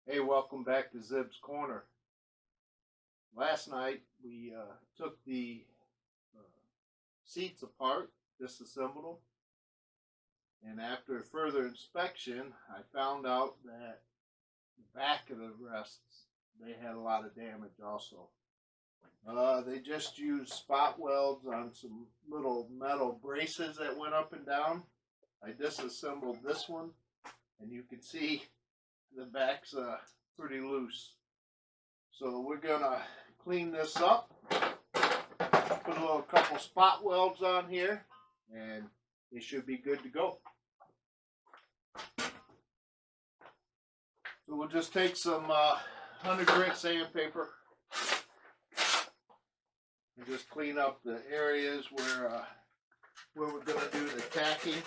Hey, welcome back to Zib's Corner. Last night we took the uh, seats apart, disassembled them, and after further inspection, I found out that the back of the rests, they had a lot of damage also. They just used spot welds on some little metal braces that went up and down. I disassembled this one, and you can see the back's pretty loose. So we're gonna clean this up, put a couple spot welds on here, and it should be good to go. So we'll just take some 100 grit sandpaper and just clean up the areas where we're gonna do the tacking.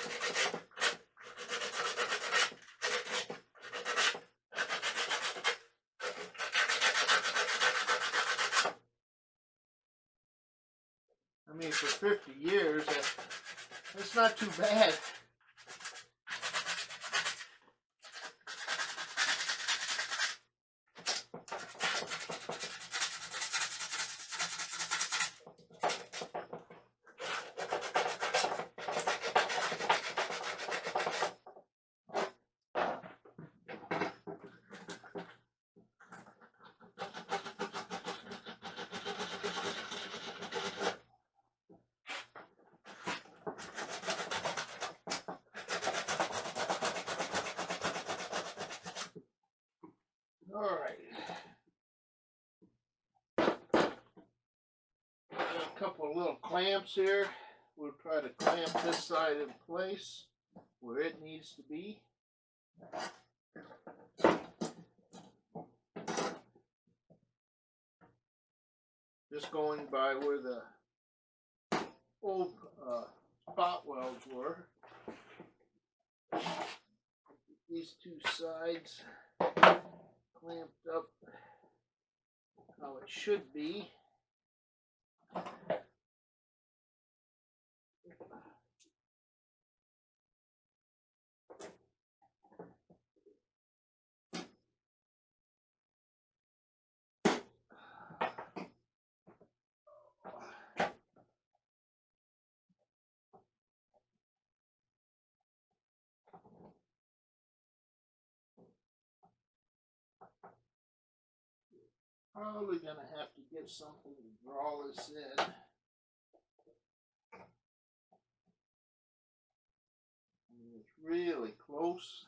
I mean, for 50 years, that's not too bad. All right. Got a couple of little clamps here. We'll try to clamp this side in place where it needs to be. Just going by where the old spot welds were. These two sides clamped up how it should be. Probably gonna have to get something to draw this in. I mean, it's really close.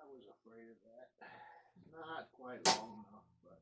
I was afraid of that. Not quite long enough, but.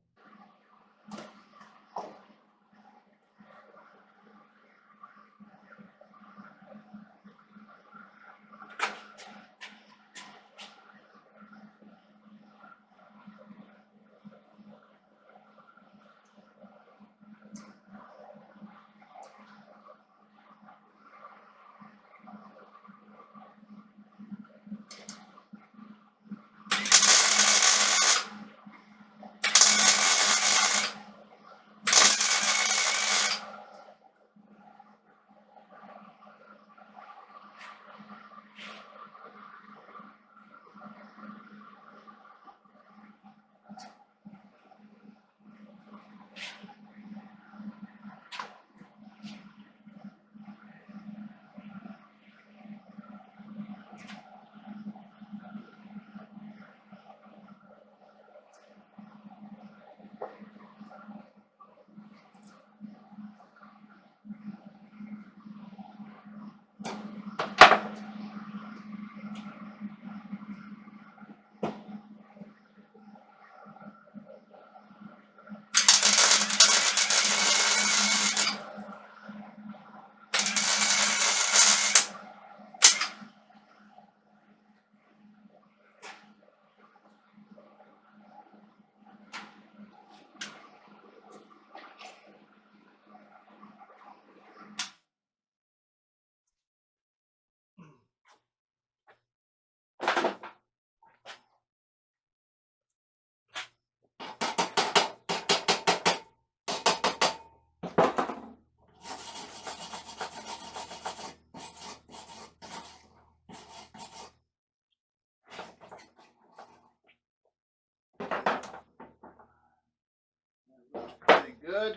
good.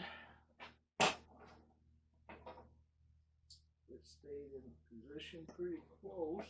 It stayed in position pretty close.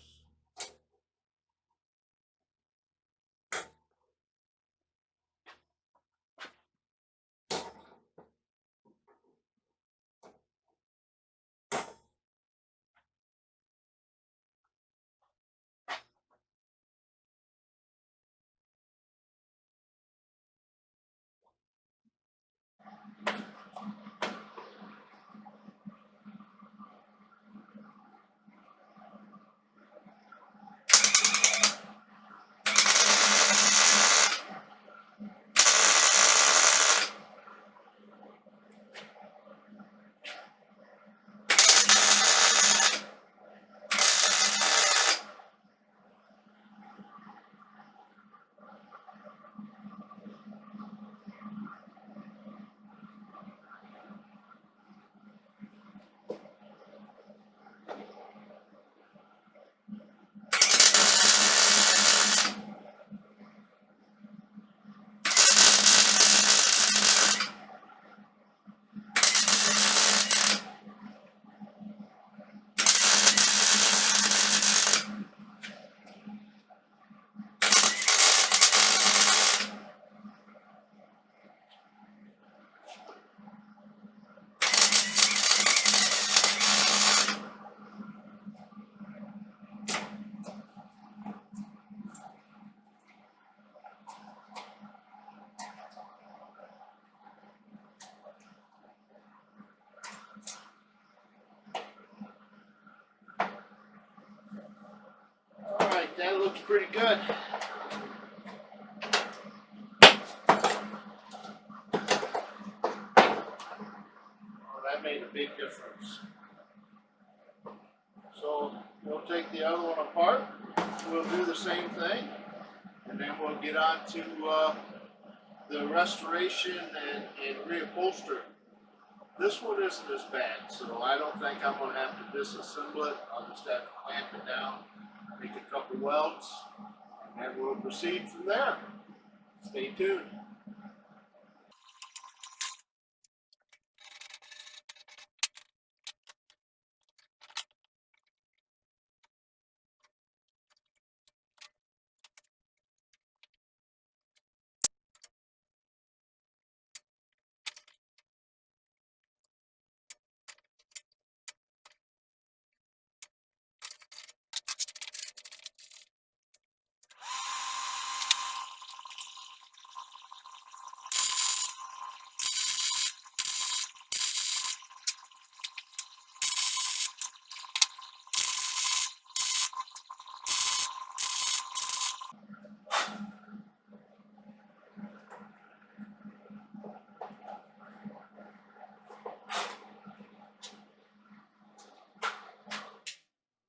Alright, that looks pretty good. Well, that made a big difference. So we'll take the other one apart. We'll do the same thing. And then we'll get on to the restoration and reupholster. This one isn't as bad, so I don't think I'm going to have to disassemble it. I'll just have to clamp it down, make a couple welds, and we'll proceed from there. Stay tuned.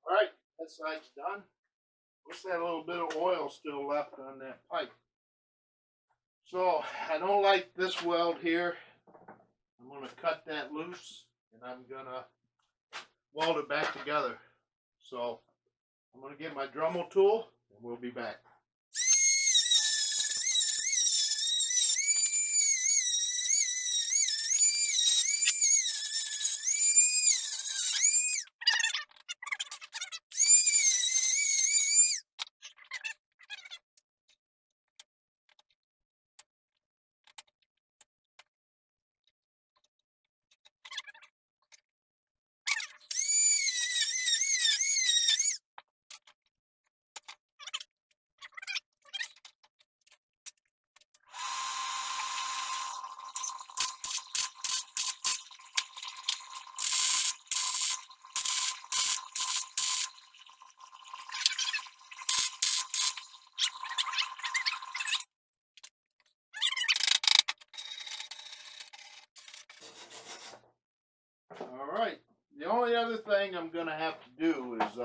Alright, that side's done. What's that little bit of oil still left on that pipe? So I don't like this weld here. I'm going to cut that loose and I'm going to weld it back together. So I'm going to get my Dremel tool and we'll be back. Alright, the only other thing I'm going to have to do is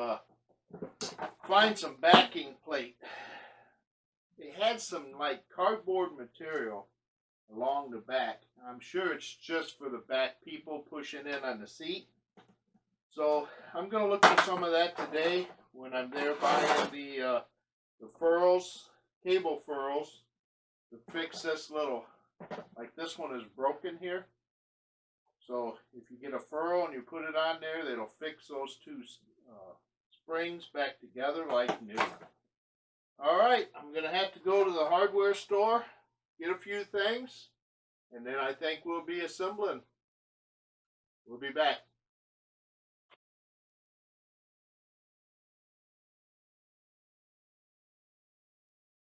find some backing plate. They had some like cardboard material along the back. I'm sure it's just for the back people pushing in on the seat. So I'm going to look for some of that today when I'm there buying the furls, cable furls, to fix this little like this one is broken here. So if you get a furrow and you put it on there, that'll fix those two springs back together like new. All right, I'm going to have to go to the hardware store, get a few things, and then I think we'll be assembling. We'll be back.